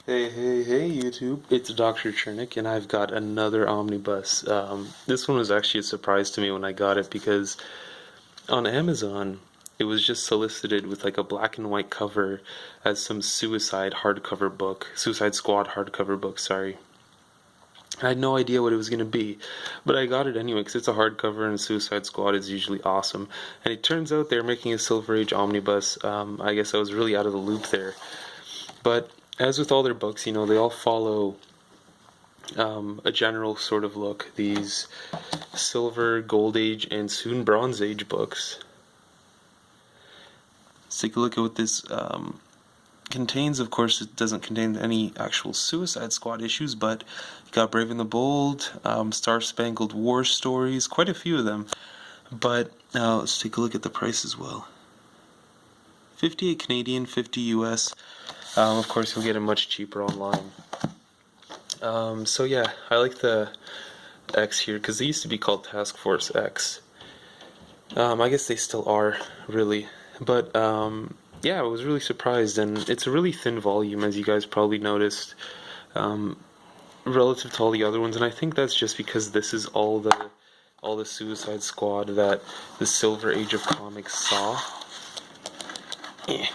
Hey, YouTube. It's Dr. Chernick, and I've got another omnibus. This one was actually a surprise to me when I got it because on Amazon, it was just solicited with like a black and white cover as some Suicide Squad hardcover book, sorry. I had no idea what it was going to be, but I got it anyway because it's a hardcover and Suicide Squad is usually awesome. And it turns out they're making a Silver Age omnibus. I guess I was really out of the loop there. But as with all their books, they all follow a general sort of look. These Silver, Gold Age, and soon Bronze Age books. Let's take a look at what this contains. Of course, it doesn't contain any actual Suicide Squad issues, but you got Brave and the Bold, Star Spangled War stories, quite a few of them. But let's take a look at the price as well. 58 Canadian, 50 US. Of course, you'll get it much cheaper online. So yeah, I like the X here because they used to be called Task Force X. I guess they still are, really. But yeah, I was really surprised, and it's a really thin volume, as you guys probably noticed, relative to all the other ones. And I think that's just because this is all the Suicide Squad that the Silver Age of Comics saw. Sorry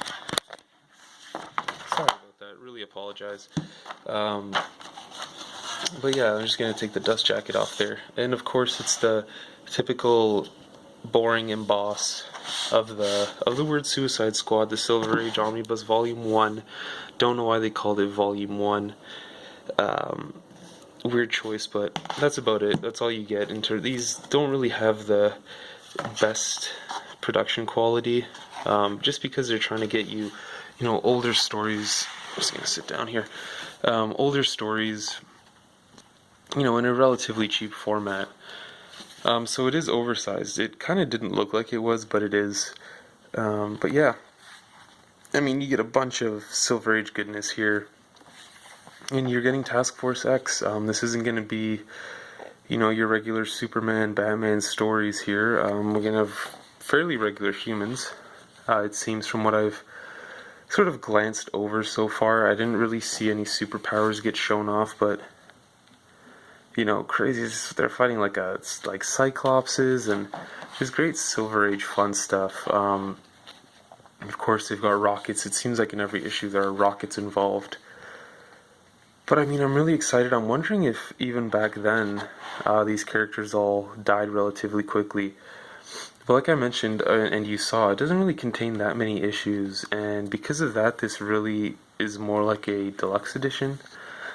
about that, really apologize. But yeah, I'm just going to take the dust jacket off there. And of course it's the typical boring emboss of the word Suicide Squad, the Silver Age Omnibus Volume 1. Don't know why they called it Volume 1. Weird choice, but that's about it. That's all you get. These don't really have the best production quality, just because they're trying to get you, older stories. I'm just gonna sit down here. Older stories, in a relatively cheap format. So it is oversized. It kind of didn't look like it was, but it is. But yeah, you get a bunch of Silver Age goodness here. And you're getting Task Force X. This isn't going to be, your regular Superman, Batman stories here. We're going to have fairly regular humans. It seems from what I've sort of glanced over so far. I didn't really see any superpowers get shown off, but crazy. They're fighting like Cyclopses and just great Silver Age fun stuff. Of course, they've got rockets. It seems like in every issue there are rockets involved. But I'm really excited. I'm wondering if even back then these characters all died relatively quickly. But like I mentioned, and you saw, it doesn't really contain that many issues, and because of that, this really is more like a deluxe edition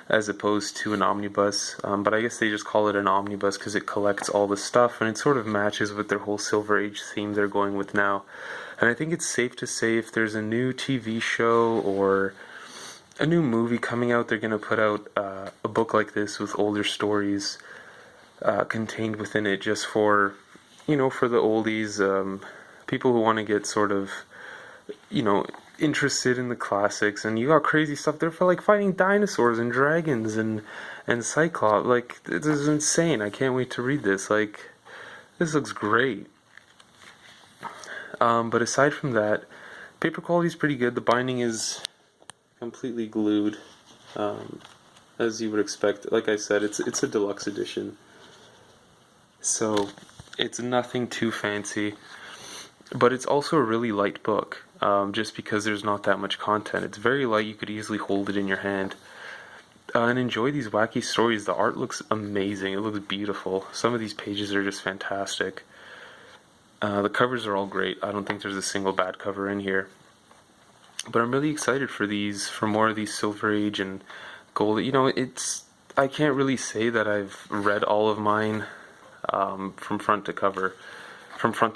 as opposed to an omnibus. But I guess they just call it an omnibus because it collects all the stuff, and it sort of matches with their whole Silver Age theme they're going with now. And I think it's safe to say if there's a new TV show or a new movie coming out, they're going to put out a book like this with older stories contained within it, just for for the oldies, people who want to get sort of interested in the classics. And you got crazy stuff there for like fighting dinosaurs and dragons and Cyclops. Like, this is insane. I can't wait to read this. Like, this looks great. But aside from that, paper quality is pretty good. The binding is completely glued, as you would expect. Like I said, it's a deluxe edition, so it's nothing too fancy, but it's also a really light book, just because there's not that much content. It's very light. You could easily hold it in your hand and enjoy these wacky stories. The art looks amazing. It looks beautiful. Some of these pages are just fantastic. The covers are all great. I don't think there's a single bad cover in here. But I'm really excited for more of these Silver Age and Gold. I can't really say that I've read all of mine from front to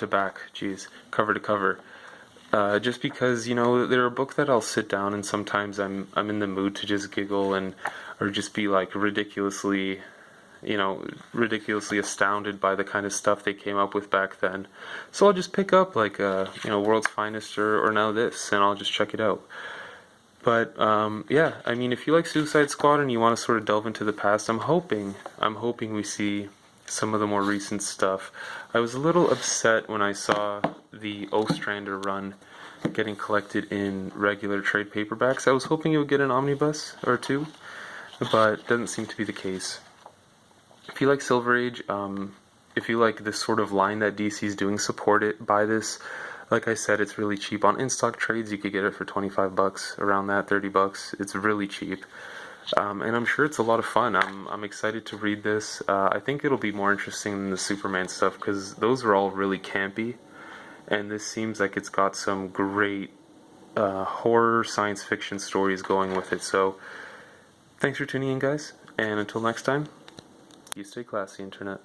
back, cover to cover. Just because, they're a book that I'll sit down and sometimes I'm in the mood to just giggle or just be like ridiculously astounded by the kind of stuff they came up with back then. So I'll just pick up like World's Finest or now this, and I'll just check it out. But yeah, if you like Suicide Squad and you want to sort of delve into the past, I'm hoping we see some of the more recent stuff. I was a little upset when I saw the Ostrander run getting collected in regular trade paperbacks. I was hoping it would get an omnibus or two, but doesn't seem to be the case. If you like Silver Age, if you like this sort of line that DC's doing, support it. Buy this. Like I said, it's really cheap on in-stock trades. You could get it for 25 bucks, around that, 30 bucks. It's really cheap. And I'm sure it's a lot of fun. I'm excited to read this. I think it'll be more interesting than the Superman stuff, because those are all really campy. And this seems like it's got some great horror science fiction stories going with it. So, thanks for tuning in, guys. And until next time, you stay classy, Internet.